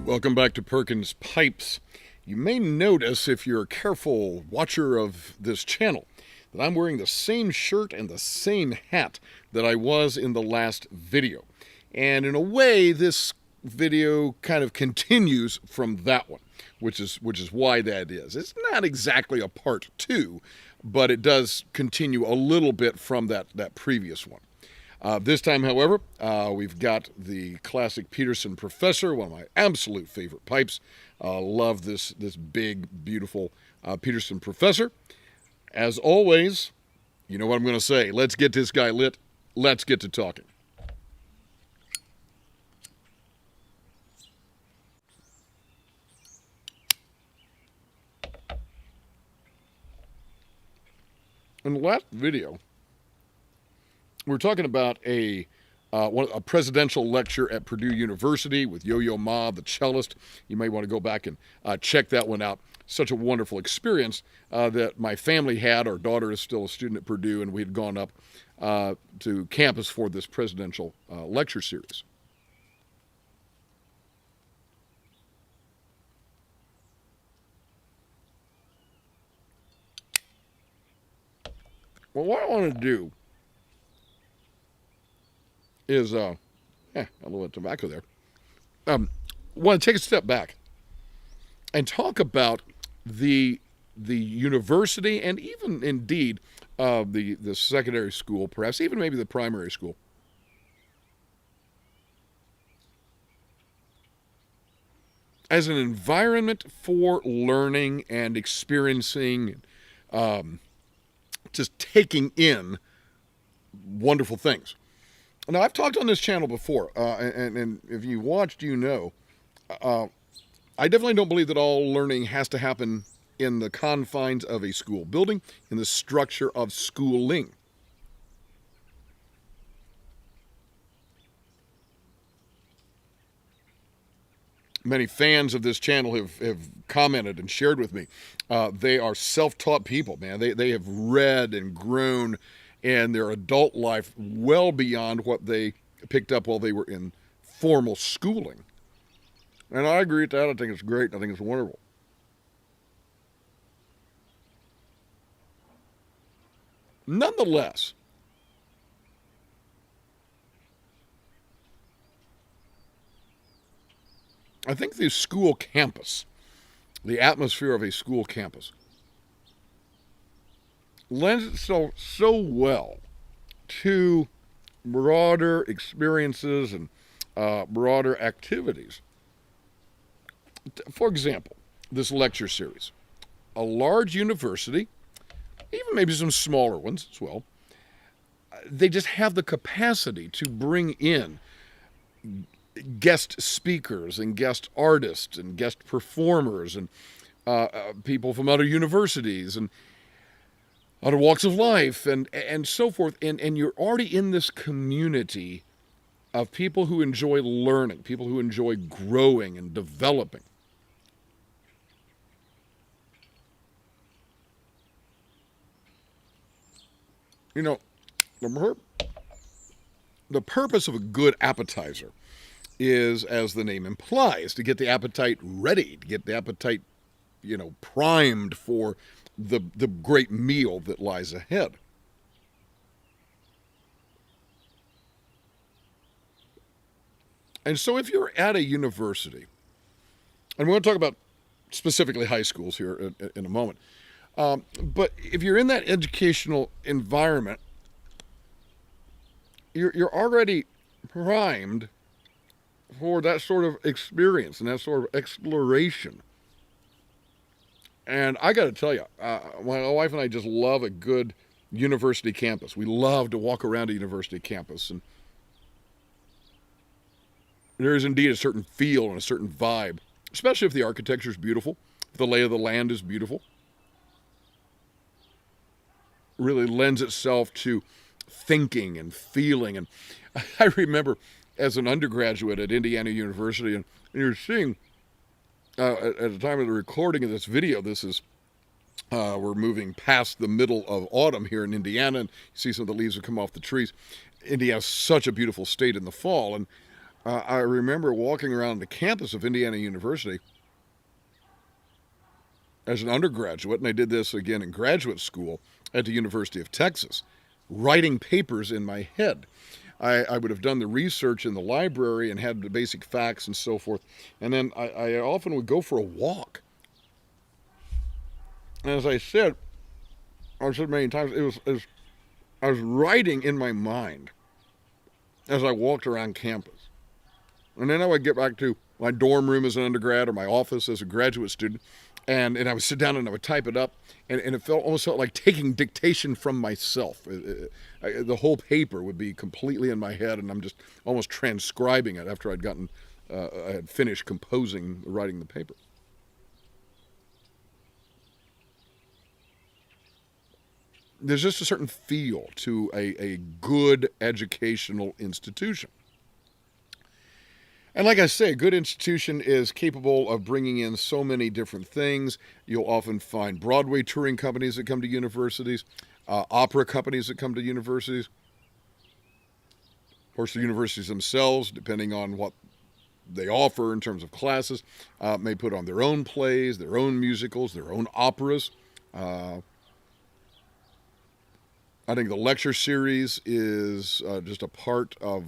Welcome back to Perkins Pipes. You may notice, if you're a careful watcher of this channel, that I'm wearing the same shirt and the same hat that I was in the last video. And in a way, this video kind of continues from that one, which is why that is. It's not exactly a part two, but it does continue a little bit from that previous one. This time, however, we've got the classic Peterson Professor, one of my absolute favorite pipes. Love this big, beautiful Peterson Professor. As always, you know what I'm going to say. Let's get this guy lit. Let's get to talking. In the last video, we were talking about a presidential lecture at Purdue University with Yo-Yo Ma, the cellist. You may want to go back and check that one out. Such a wonderful experience that my family had. Our daughter is still a student at Purdue, and we had gone up to campus for this presidential lecture series. Well, what I want to do is, a little bit of tobacco there. Want to take a step back and talk about the university and even indeed the secondary school, perhaps even maybe the primary school. As an environment for learning and experiencing, just taking in wonderful things. Now, I've talked on this channel before, and if you watched, you know, I definitely don't believe that all learning has to happen in the confines of a school building, in the structure of schooling. Many fans of this channel have commented and shared with me. They are self-taught people, man. They have read and grown in their adult life well beyond what they picked up while they were in formal schooling. And I agree with that. I think it's great. I think it's wonderful. Nonetheless, I think the school campus, the atmosphere of a school campus, lends itself so well to broader experiences and broader activities. For example, this lecture series. A large university, even maybe some smaller ones as well, they just have the capacity to bring in guest speakers and guest artists and guest performers and people from other universities and other walks of life and so forth. And you're already in this community of people who enjoy learning, people who enjoy growing and developing. You know, the purpose of a good appetizer is, as the name implies, to get the appetite ready, to get the appetite, primed for the great meal that lies ahead. And so if you're at a university, and we're going to talk about specifically high schools here in a moment, but if you're in that educational environment, you're already primed for that sort of experience and that sort of exploration. And I got to tell you, my wife and I just love a good university campus. We love to walk around a university campus, and there is indeed a certain feel and a certain vibe, especially if the architecture is beautiful, if the lay of the land is beautiful. Really lends itself to thinking and feeling. And I remember as an undergraduate at Indiana University, and you're seeing, at the time of the recording of this video, this is, we're moving past the middle of autumn here in Indiana, and you see some of the leaves have come off the trees. Indiana's such a beautiful state in the fall, and I remember walking around the campus of Indiana University as an undergraduate, and I did this again in graduate school at the University of Texas, writing papers in my head. I would have done the research in the library and had the basic facts and so forth, and then I often would go for a walk. And as I said, I've said many times, I was writing in my mind as I walked around campus. And then I would get back to my dorm room as an undergrad or my office as a graduate student, and I would sit down and I would type it up, and it almost felt like taking dictation from myself. The whole paper would be completely in my head, and I'm just almost transcribing it after I had finished writing the paper. There's just a certain feel to a good educational institution. And like I say, a good institution is capable of bringing in so many different things. You'll often find Broadway touring companies that come to universities, opera companies that come to universities. Of course, the universities themselves, depending on what they offer in terms of classes, may put on their own plays, their own musicals, their own operas. I think the lecture series is just a part of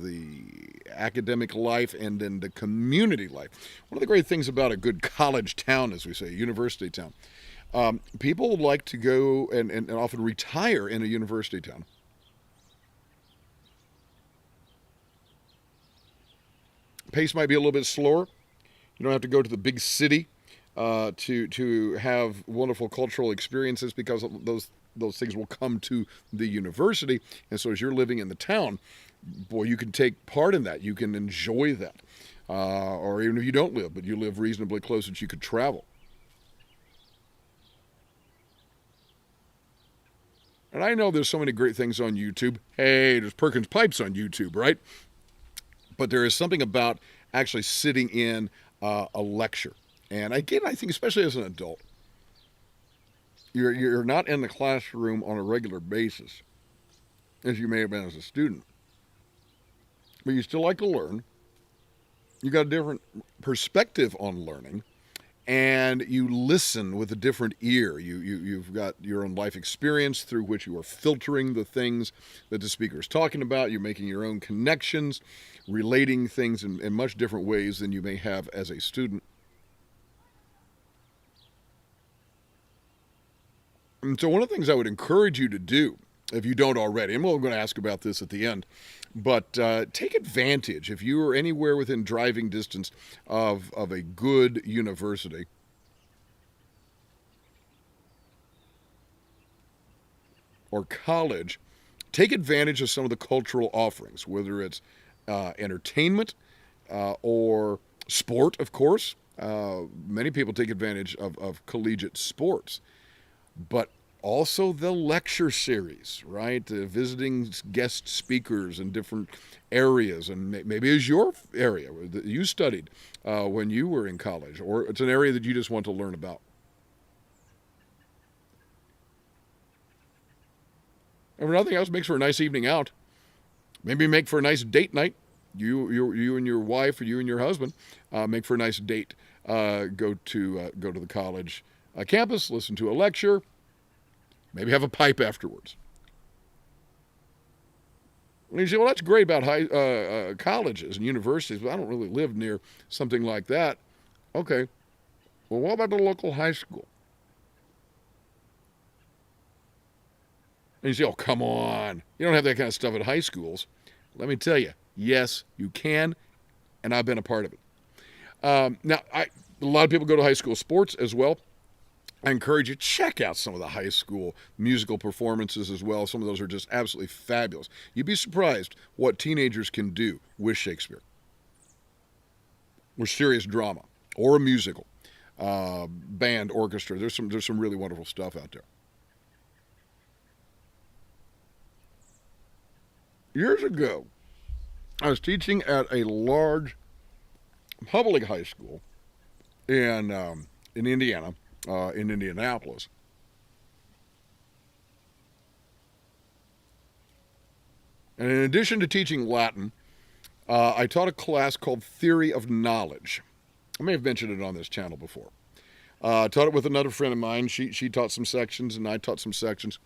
the academic life and then the community life. One of the great things about a good college town, as we say, university town, people like to go and often retire in a university town. Pace might be a little bit slower. You don't have to go to the big city to have wonderful cultural experiences, because those things will come to the university. And so as you're living in the town, boy, you can take part in that. You can enjoy that. Or even if you don't live, but you live reasonably close, that you could travel. And I know there's so many great things on YouTube. Hey, there's Perkins Pipes on YouTube, right? But there is something about actually sitting in a lecture. And again, I think especially as an adult, you're not in the classroom on a regular basis, as you may have been as a student. But you still like to learn. You got a different perspective on learning, and you listen with a different ear. You've got your own life experience through which you are filtering the things that the speaker is talking about. You're making your own connections, relating things in much different ways than you may have as a student. And so one of the things I would encourage you to do, if you don't already, and we're going to ask about this at the end, but take advantage, if you are anywhere within driving distance of a good university, or college, take advantage of some of the cultural offerings, whether it's entertainment or sport, of course. Many people take advantage of collegiate sports. But also the lecture series, right? Visiting guest speakers in different areas, and maybe it's your area that you studied when you were in college, or it's an area that you just want to learn about. And for nothing else, makes for a nice evening out. Maybe make for a nice date night. You and your wife, or you and your husband, make for a nice date. Go to the college campus, listen to a lecture, maybe have a pipe afterwards. And you say, well, that's great about colleges and universities, but I don't really live near something like that. Okay, well, what about the local high school? And you say, oh, come on. You don't have that kind of stuff at high schools. Let me tell you, yes, you can, and I've been a part of it. Now, a lot of people go to high school sports as well. I encourage you to check out some of the high school musical performances as well. Some of those are just absolutely fabulous. You'd be surprised what teenagers can do with Shakespeare, with serious drama, or a musical, band, orchestra. There's some really wonderful stuff out there. Years ago, I was teaching at a large public high school in Indiana. In Indianapolis. And in addition to teaching Latin, I taught a class called Theory of Knowledge. I may have mentioned it on this channel before. Taught it with another friend of mine. She taught some sections, and I taught some sections.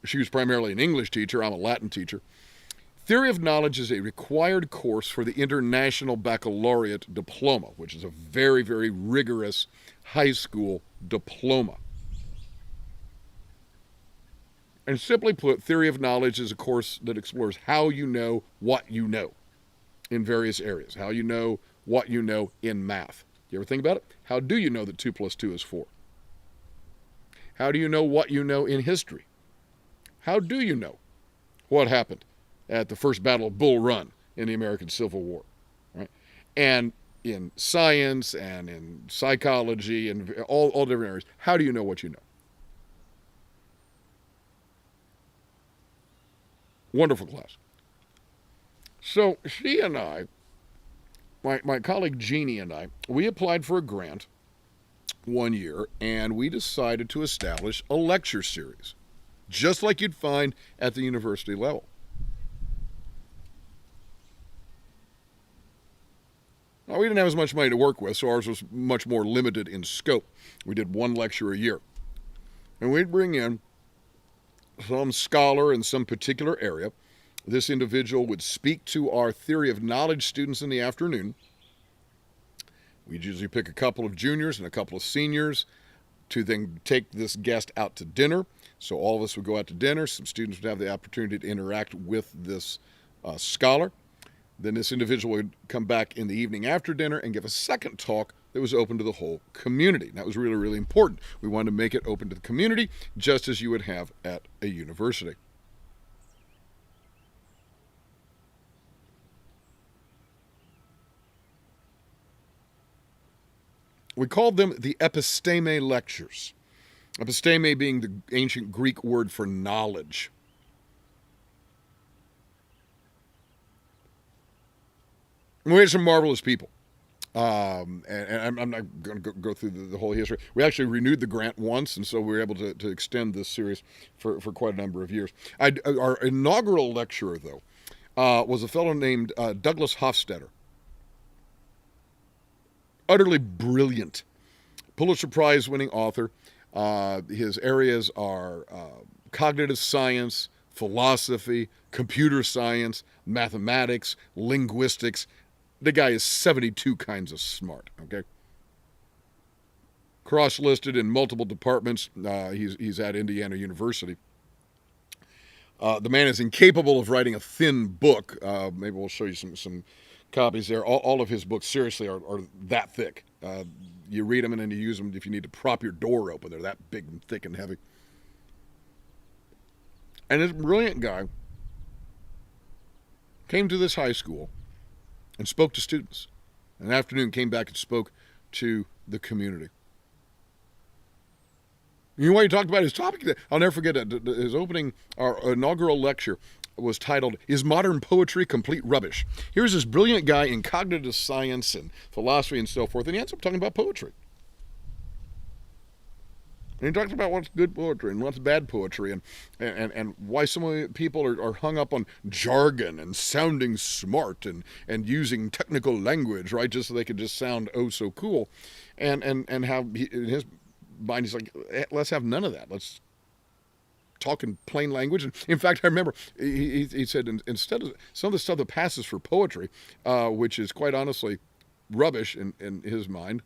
She was primarily an English teacher. I'm a Latin teacher. Theory of Knowledge is a required course for the International Baccalaureate Diploma, which is a very, very rigorous high school diploma. And simply put, Theory of Knowledge is a course that explores how you know what you know in various areas. How you know what you know in math. You ever think about it? How do you know that 2 plus 2 is 4? How do you know what you know in history? How do you know what happened at the first Battle of Bull Run in the American Civil War? Right? And in science and in psychology and all different areas, how do you know what you know? Wonderful class. So she and I, my colleague Jeannie and I, we applied for a grant one year, and we decided to establish a lecture series, just like you'd find at the university level. Now, we didn't have as much money to work with, so ours was much more limited in scope. We did one lecture a year. And we'd bring in some scholar in some particular area. This individual would speak to our Theory of Knowledge students in the afternoon. We'd usually pick a couple of juniors and a couple of seniors to then take this guest out to dinner. So all of us would go out to dinner. Some students would have the opportunity to interact with this scholar. Then this individual would come back in the evening after dinner and give a second talk that was open to the whole community. And that was really, really important. We wanted to make it open to the community, just as you would have at a university. We called them the episteme lectures. Episteme being the ancient Greek word for knowledge. And we had some marvelous people. And I'm not going to go through the whole history. We actually renewed the grant once, and so we were able to extend this series for quite a number of years. Our inaugural lecturer, though, was a fellow named Douglas Hofstadter. Utterly brilliant. Pulitzer Prize-winning author. His areas are cognitive science, philosophy, computer science, mathematics, linguistics. The guy is 72 kinds of smart, okay? Cross-listed in multiple departments. He's at Indiana University. The man is incapable of writing a thin book. Maybe we'll show you some copies there. All of his books, seriously, are that thick. You read them and then you use them if you need to prop your door open. They're that big and thick and heavy. And this brilliant guy came to this high school and spoke to students. In the afternoon, came back and spoke to the community. You know what he talked about? His topic, I'll never forget it, his opening, our inaugural lecture was titled, "Is Modern Poetry Complete Rubbish?" Here's this brilliant guy in cognitive science and philosophy and so forth, and he ends up talking about poetry. And he talks about what's good poetry and what's bad poetry and why so many people are hung up on jargon and sounding smart and using technical language, right, just so they can just sound oh so cool. And how in his mind he's like, let's have none of that. Let's talk in plain language. And in fact, I remember he said instead of some of the stuff that passes for poetry, which is quite honestly rubbish in his mind,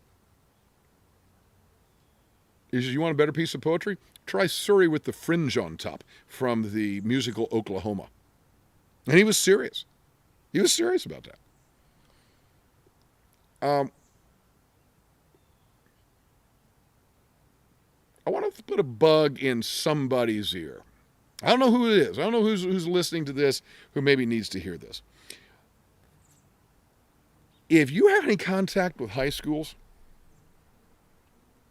he says, you want a better piece of poetry? Try Surrey with the Fringe on Top from the musical Oklahoma. And he was serious. He was serious about that. I want to put a bug in somebody's ear. I don't know who it is. I don't know who's listening to this who maybe needs to hear this. If you have any contact with high schools,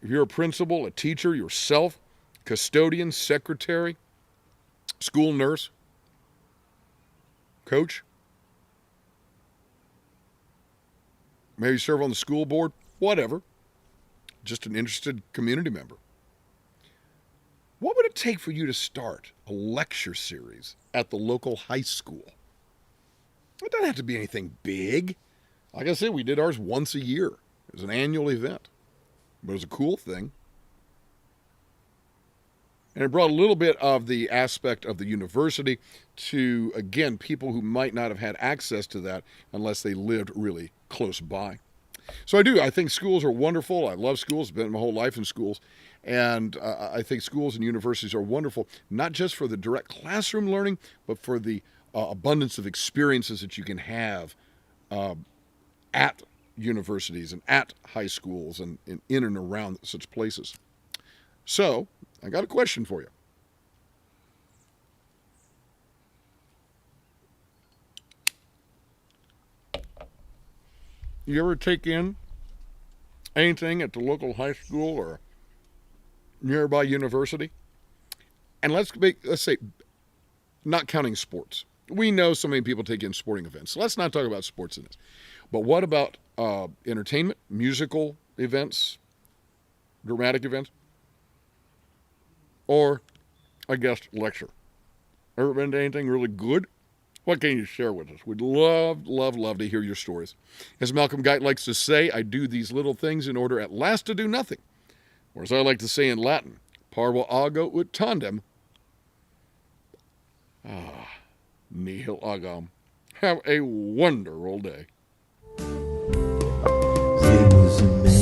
if you're a principal, a teacher, yourself, custodian, secretary, school nurse, coach, maybe serve on the school board, whatever, just an interested community member. What would it take for you to start a lecture series at the local high school? It doesn't have to be anything big. Like I said, we did ours once a year. It was an annual event, but it was a cool thing. And it brought a little bit of the aspect of the university to, again, people who might not have had access to that unless they lived really close by. So I think schools are wonderful. I love schools. I've been my whole life in schools. And I think schools and universities are wonderful, not just for the direct classroom learning, but for the abundance of experiences that you can have at universities and at high schools and in and around such places. So I got a question for you. You ever take in anything at the local high school or nearby university? And let's say, not counting sports. We know so many people take in sporting events. So let's not talk about sports in this. But what about entertainment, musical events, dramatic events, or a guest lecture? Ever been to anything really good? What can you share with us? We'd love, love, love to hear your stories. As Malcolm Guite likes to say, I do these little things in order at last to do nothing. Or as I like to say in Latin, Parva agam ut tandem. Nihil agam. Have a wonderful day. There was a man